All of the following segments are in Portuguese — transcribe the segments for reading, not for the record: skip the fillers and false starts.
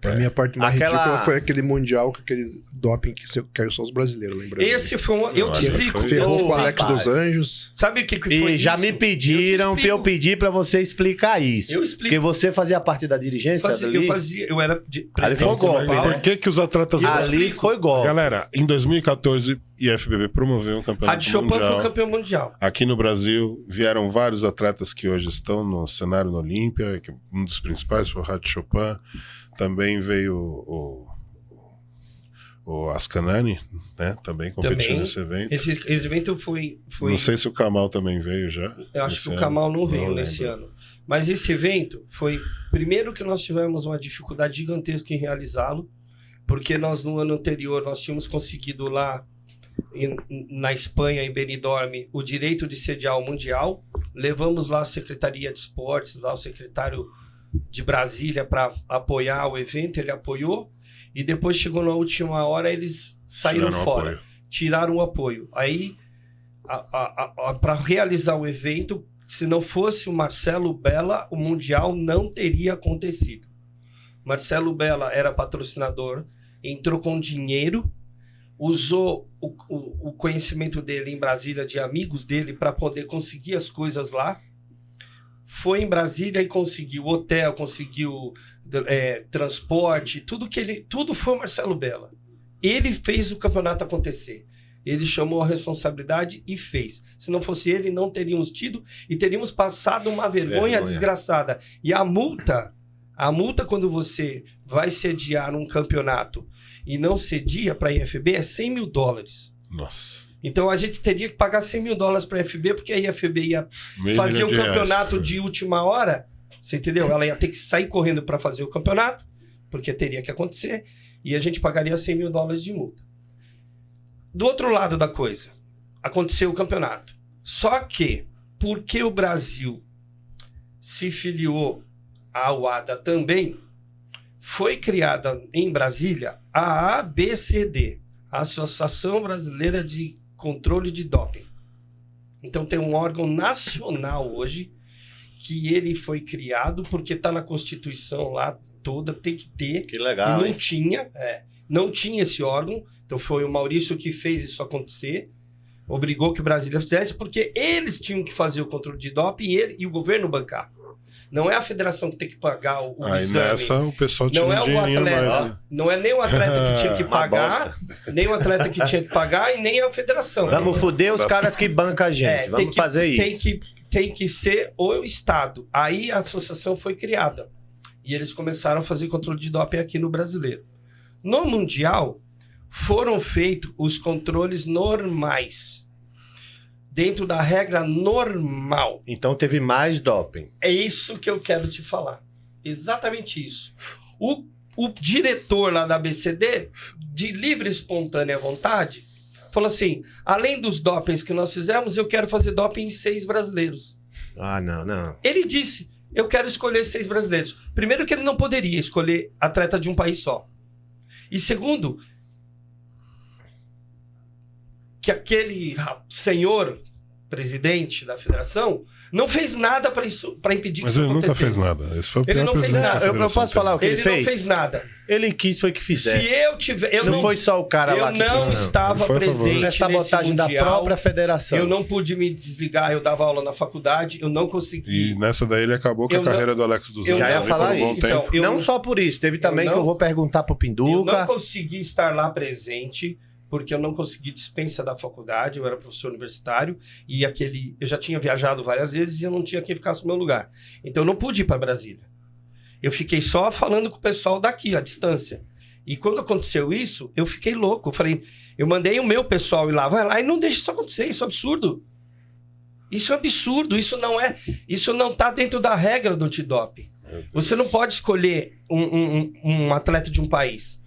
Pra mim, a parte mais ridícula foi aquele Mundial com aquele doping que caiu só os brasileiros, lembra? Esse foi um... Eu te explico. Ferrou com o Alex dos Anjos. Sabe o que foi E já isso? me pediram pra eu pedir pra você explicar isso. Eu explico. Porque você fazia parte da dirigência ali. Eu era Ali foi golpe. Por que os atletas... Ali foi golpe. Galera, em 2014, IFBB promoveu um campeonato Rádio Chopin mundial. foi o campeão mundial. Aqui no Brasil, vieram vários atletas que hoje estão no cenário no Olímpia, que um dos principais foi o Rádio Chopin. Também veio o Ascanani, né? Também competiu nesse evento. Esse evento foi... Não sei se o Kamal também veio já. Eu acho que o Kamal não veio nesse ano. Mas esse evento foi... Primeiro que nós tivemos uma dificuldade gigantesca em realizá-lo, porque nós, no ano anterior, nós tínhamos conseguido lá na Espanha, em Benidorm, o direito de sediar o Mundial. Levamos lá a Secretaria de Esportes, lá o secretário de Brasília para apoiar o evento, ele apoiou. E depois chegou na última hora, eles saíram fora. Tiraram o apoio. Aí, para realizar o evento, se não fosse o Marcelo Bella, o Mundial não teria acontecido. Marcelo Bella era patrocinador, entrou com dinheiro, usou o conhecimento dele em Brasília, de amigos dele, para poder conseguir as coisas lá. Foi em Brasília e conseguiu hotel, conseguiu transporte, tudo foi o Marcelo Bella. Ele fez o campeonato acontecer. Ele chamou a responsabilidade e fez. Se não fosse ele, não teríamos tido e teríamos passado uma vergonha desgraçada. E a multa, quando você vai sediar um campeonato e não cedia para a IFB, é $100 mil. Nossa. Então a gente teria que pagar $100 mil para a IFB, porque a IFB ia fazer o campeonato de última hora. Você entendeu? Ela ia ter que sair correndo para fazer o campeonato, porque teria que acontecer, e a gente pagaria $100 mil de multa. Do outro lado da coisa, aconteceu o campeonato. Só que, porque o Brasil se filiou à UADA também, foi criada em Brasília a ABCD, a Associação Brasileira de Controle de Doping. Então tem um órgão nacional hoje que ele foi criado porque está na Constituição lá toda, tem que ter. Que legal, e não tinha esse órgão. Então foi o Maurício que fez isso acontecer, obrigou que o Brasília fizesse, porque eles tinham que fazer o controle de doping e o governo bancar. Não é a federação que tem que pagar o exame. Nessa o pessoal tinha não é o dinheirinho atleta, a mais. Né? Não é nem o atleta que tinha que pagar, nem o atleta que tinha que pagar e nem a federação. Vamos foder os caras que bancam a gente. Vamos fazer isso. Tem que ser o Estado. Aí a associação foi criada. E eles começaram a fazer controle de doping aqui no brasileiro. No Mundial, foram feitos os controles normais. Dentro da regra normal. Então teve mais doping. É isso que eu quero te falar. Exatamente isso. O diretor lá da ABCD, de livre e espontânea vontade, falou assim, além dos dopings que nós fizemos, eu quero fazer doping em 6 brasileiros. Ah, não. Ele disse, eu quero escolher 6 brasileiros. Primeiro que ele não poderia escolher atleta de um país só. E segundo, que aquele senhor presidente da federação não fez nada para impedir que isso acontecesse. Mas ele nunca fez nada. Esse foi o ele não fez nada. Eu posso falar o que ele fez? Ele não fez nada. Ele quis foi que fizesse. Se eu tiver... não foi só o cara lá que... Eu não estava presente nessa sabotagem da própria federação. Eu não pude me desligar. Eu dava aula na faculdade. Eu não consegui. E nessa daí ele acabou com a carreira do Alex dos Anjos. Já ia falar isso. Então, não só por isso. Teve também que eu vou perguntar pro Pinduca. Eu não consegui estar lá presente... porque eu não consegui dispensa da faculdade, eu era professor universitário, e eu já tinha viajado várias vezes e eu não tinha quem ficasse no meu lugar. Então eu não pude ir para Brasília. Eu fiquei só falando com o pessoal daqui, à distância. E quando aconteceu isso, eu fiquei louco. Eu falei, eu mandei o meu pessoal ir lá, vai lá e não deixa isso acontecer, isso é absurdo. Isso é absurdo, isso não está dentro da regra do antidoping. Você não pode escolher um atleta de um país.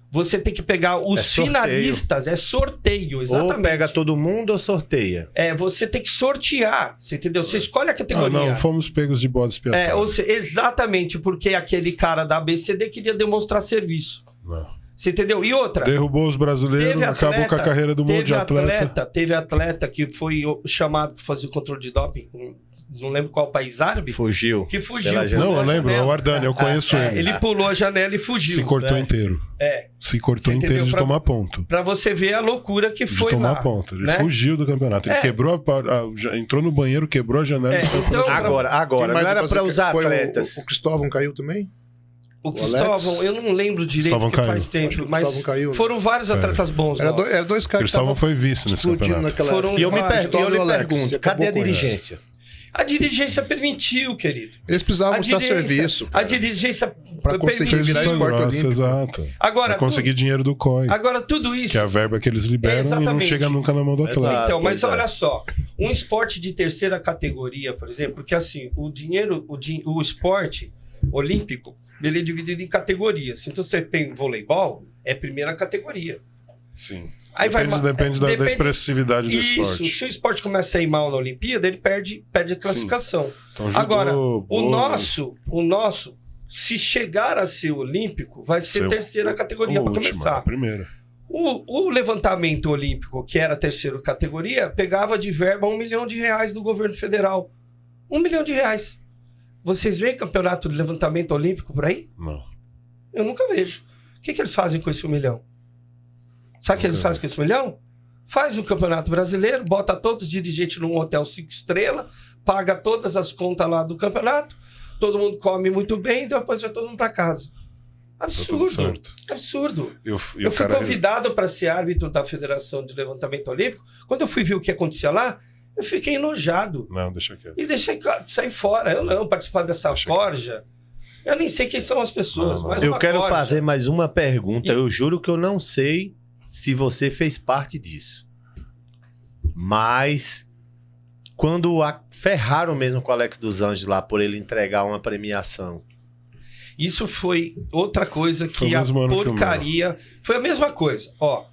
Você tem que pegar os finalistas, é sorteio, exatamente. Ou pega todo mundo ou sorteia. Você tem que sortear, você entendeu? Você escolhe a categoria. Não, fomos pegos de bode expiatório. Exatamente, porque aquele cara da ABCD queria demonstrar serviço. Não. Você entendeu? E outra... Derrubou os brasileiros, acabou com a carreira do monte de atleta. Teve atleta que foi chamado para fazer o controle de doping, não lembro qual país árabe. Fugiu. Que fugiu. Não, eu lembro, é o Ardani, eu conheço ele. Ele pulou a janela e fugiu. Se cortou inteiro. Se cortou inteiro de tomar ponto. Pra você ver a loucura que foi de tomar lá. ponto. Ele fugiu do campeonato. Ele quebrou entrou no banheiro, quebrou a janela. Então, agora não era pra usar atletas. O Cristóvão caiu também? O Cristóvão, eu não lembro direito, porque faz tempo, mas foram vários atletas bons. Era dois caras. Cristóvão foi vice nesse campeonato. E eu me pergunto, cadê a dirigência? A dirigência permitiu, querido. Eles precisavam mostrar serviço. A dirigência para conseguir virar esporte olímpico. Exato. Agora, pra conseguir dinheiro do COI. Agora, tudo isso... Que é a verba que eles liberam e não chega nunca na mão do atleta. Então, mas olha só. Um esporte de terceira categoria, por exemplo, porque assim, o esporte olímpico, ele é dividido em categorias. Então, você tem voleibol, é primeira categoria. Sim. Aí depende da expressividade do esporte. Isso, se o esporte começa a ir mal na Olimpíada, ele perde a classificação. Então, judô, agora, o nosso, se chegar a ser olímpico, vai ser terceira categoria para começar. Primeira. O levantamento olímpico, que era a terceira categoria, pegava de verba R$1 milhão do governo federal. R$1 milhão. Vocês veem campeonato de levantamento olímpico por aí? Não. Eu nunca vejo. O que eles fazem com esse R$1 milhão? Sabe o que eles fazem com esse R$1 milhão? Faz um campeonato brasileiro, bota todos os dirigentes num hotel 5 estrelas, paga todas as contas lá do campeonato, todo mundo come muito bem e depois vai todo mundo para casa. Absurdo. Absurdo. Eu fui convidado para ser árbitro da Federação de Levantamento Olímpico. Quando eu fui ver o que acontecia lá, eu fiquei enojado. Não, deixa quieto. E deixei sair fora. Eu não participar dessa forja. Eu nem sei quem são as pessoas. Mas eu quero fazer mais uma pergunta. Eu juro que eu não sei se você fez parte disso. Mas quando ferraram mesmo com o Alex dos Anjos lá por ele entregar uma premiação. Isso foi outra coisa que a porcaria... Foi a mesma coisa. Ó,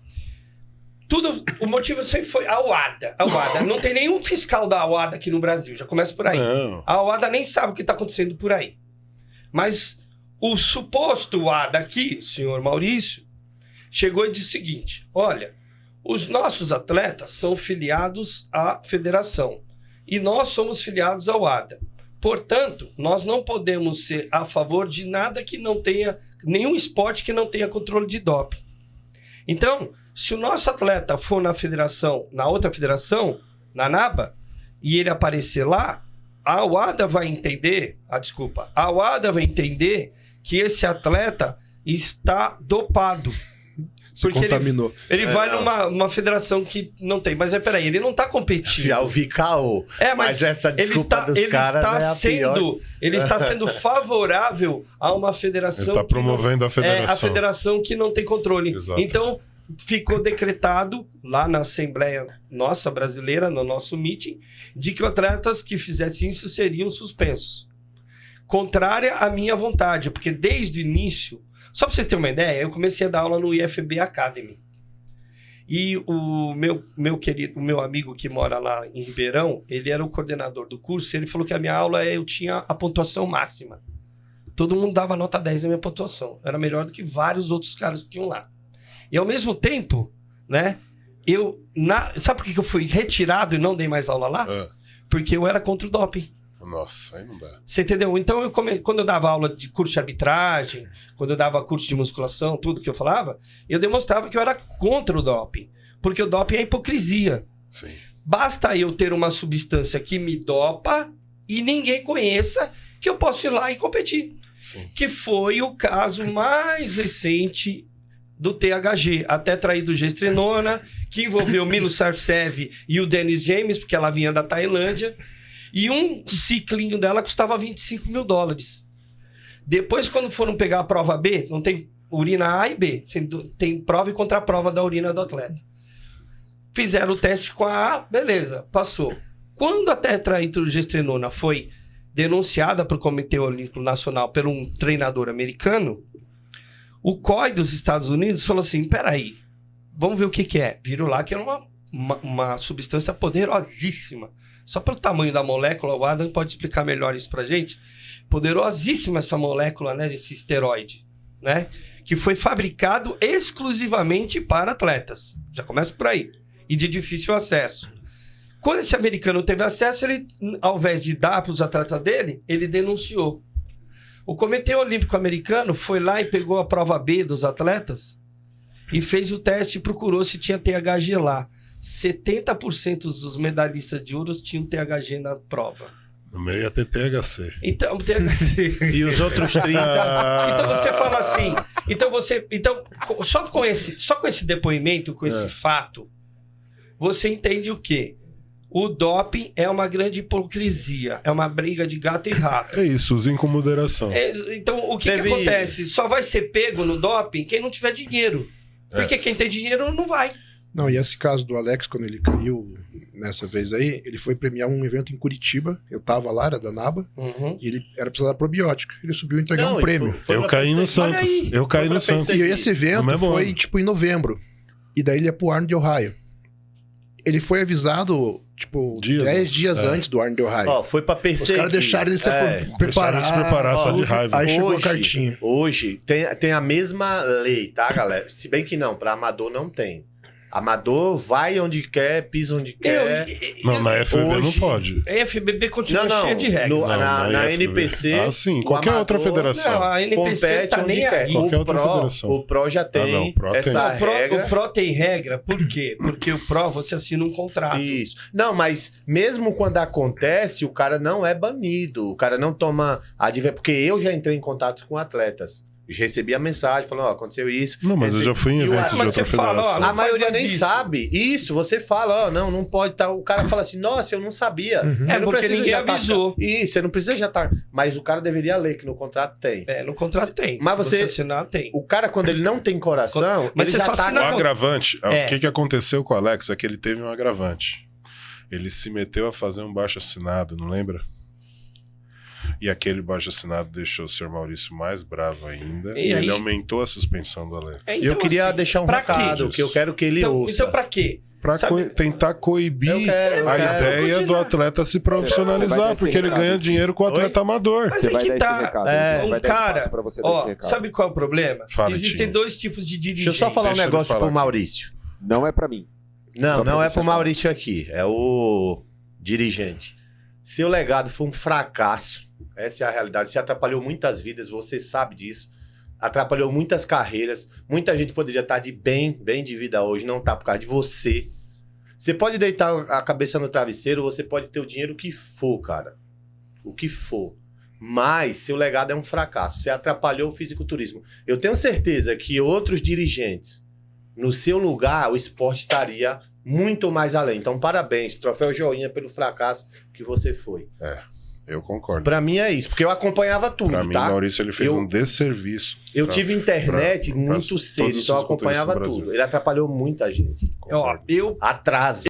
o motivo sempre foi a UADA. A UADA. Não tem nenhum fiscal da UADA aqui no Brasil. Já começa por aí. Não. A UADA nem sabe o que está acontecendo por aí. Mas o suposto UADA aqui, senhor Maurício, chegou e disse o seguinte: olha, os nossos atletas são filiados à federação e nós somos filiados ao UADA. Portanto, nós não podemos ser a favor de nada que não tenha, nenhum esporte que não tenha controle de doping. Então, se o nosso atleta for na federação, na outra federação, na NABA, e ele aparecer lá, a UADA vai entender, a UADA vai entender que esse atleta está dopado. Se porque contaminou. Ele vai numa federação que não tem. Mas peraí, ele não está competindo. Já ouvi caô. Mas essa desculpa dos caras ele está sendo favorável a uma federação. Ele está promovendo a federação. A federação que não tem controle. Exato. Então, ficou decretado lá na Assembleia nossa brasileira, no nosso meeting, de que atletas que fizessem isso seriam suspensos. Contrária à minha vontade, porque desde o início... Só para vocês terem uma ideia, eu comecei a dar aula no IFB Academy. E o meu amigo que mora lá em Ribeirão, ele era o coordenador do curso, ele falou que a minha aula eu tinha a pontuação máxima. Todo mundo dava nota 10 na minha pontuação. Era melhor do que vários outros caras que tinham lá. E ao mesmo tempo, né, sabe por que eu fui retirado e não dei mais aula lá? Porque eu era contra o doping. Nossa, aí não dá. Você entendeu? Então, quando eu dava aula de curso de arbitragem, quando eu dava curso de musculação, tudo que eu falava, eu demonstrava que eu era contra o doping. Porque o doping é hipocrisia. Sim. Basta eu ter uma substância que me dopa e ninguém conheça que eu posso ir lá e competir. Sim. Que foi o caso mais recente do THG, a tetrahidrogestanona, que envolveu o Milo Sarcev e o Dennis James, porque ela vinha da Tailândia. E um ciclinho dela custava $25 mil. Depois, quando foram pegar a prova B, não tem urina A e B. Tem prova e contraprova da urina do atleta. Fizeram o teste com a A, beleza, passou. Quando a tetrahidrogestanona foi denunciada para o Comitê Olímpico Nacional por um treinador americano, o COI dos Estados Unidos falou assim, peraí, vamos ver o que é. Viram lá que era uma substância poderosíssima. Só pelo tamanho da molécula, o Adam pode explicar melhor isso pra gente. Poderosíssima essa molécula, né, desse esteroide, né? Que foi fabricado exclusivamente para atletas. Já começa por aí. E de difícil acesso. Quando esse americano teve acesso, ele, ao invés de dar para os atletas dele, ele denunciou. O Comitê Olímpico Americano foi lá e pegou a prova B dos atletas e fez o teste e procurou se tinha THG lá. 70% dos medalhistas de ouro tinham THG na prova. No meio ia ter THC. Então, THC. E os outros 30... Então você fala assim. Então, só com esse depoimento, com esse fato, você entende o quê? O doping é uma grande hipocrisia. É uma briga de gato e rato. É isso, usem com moderação. Então, o que acontece? Só vai ser pego no doping quem não tiver dinheiro. Porque quem tem dinheiro não vai. Não, e esse caso do Alex, quando ele caiu nessa vez aí, ele foi premiar um evento em Curitiba. Eu tava lá, era da NABA, e ele era precisar da probiótica. Ele subiu e entregou um prêmio. Eu caí no Santos. Eu caí no Santos. E esse evento foi, tipo, em novembro. E daí ele ia pro Arnold de Ohio. Ele foi avisado, tipo, 10 dias antes do Arnold de Ohio. Ó, foi pra perseguir. Os caras deixaram ele se preparar. Se preparar só de raiva. Aí chegou a cartinha. Hoje tem a mesma lei, tá, galera? Se bem que não, pra amador não tem. Amador vai onde quer, pisa onde quer. Não, na FBB não pode. A FBB continua cheia de regras. Na NPC... Ah, sim. Qualquer outra federação. Não, a NPC tá nem aí. Qualquer outra federação. O Pro já tem essa regra. O Pro tem regra, por quê? Porque o Pro você assina um contrato. Isso. Não, mas mesmo quando acontece, o cara não é banido. O cara não toma... Porque eu já entrei em contato com atletas. Recebi a mensagem, falando, aconteceu isso. Não, mas eu já fui em eventos de outra federação. A maioria nem sabe. Isso, você fala, não pode estar. O cara fala assim, nossa, eu não sabia. Você não porque ninguém avisou. Isso, você não precisa já estar. Mas o cara deveria ler que no contrato tem. No contrato tem. Mas você assinar, tem. O cara, quando ele não tem coração, mas ele já tá... O agravante, o que aconteceu com o Alex é que ele teve um agravante. Ele se meteu a fazer um baixo assinado, não lembra? E aquele baixo assinado deixou o senhor Maurício mais bravo ainda. E ele aumentou a suspensão do Alex. Então, eu queria deixar um recado, que eu quero que ele ouça. Então, pra quê? Pra tentar coibir a ideia do atleta se profissionalizar, porque ele ganha dinheiro com o atleta amador. Mas aí que tá. Cara, sabe qual é o problema? Existem dois tipos de dirigente. Deixa eu só falar um negócio pro Maurício. Não é pra mim. Não é pro Maurício aqui. É o dirigente. Seu legado foi um fracasso. Essa é a realidade. Você atrapalhou muitas vidas, você sabe disso. Atrapalhou muitas carreiras. Muita gente poderia estar bem de vida hoje, não tá por causa de você. Você pode deitar a cabeça no travesseiro, você pode ter o dinheiro que for, cara. O que for. Mas seu legado é um fracasso. Você atrapalhou o fisiculturismo. Eu tenho certeza que outros dirigentes, no seu lugar, o esporte estaria muito mais além. Então, parabéns. Troféu Joinha pelo fracasso que você foi. Eu concordo. Pra mim é isso, porque eu acompanhava tudo, pra mim, Maurício, ele fez um desserviço. Eu tive internet muito cedo, então eu acompanhava tudo. Ele atrapalhou muita gente. Atraso.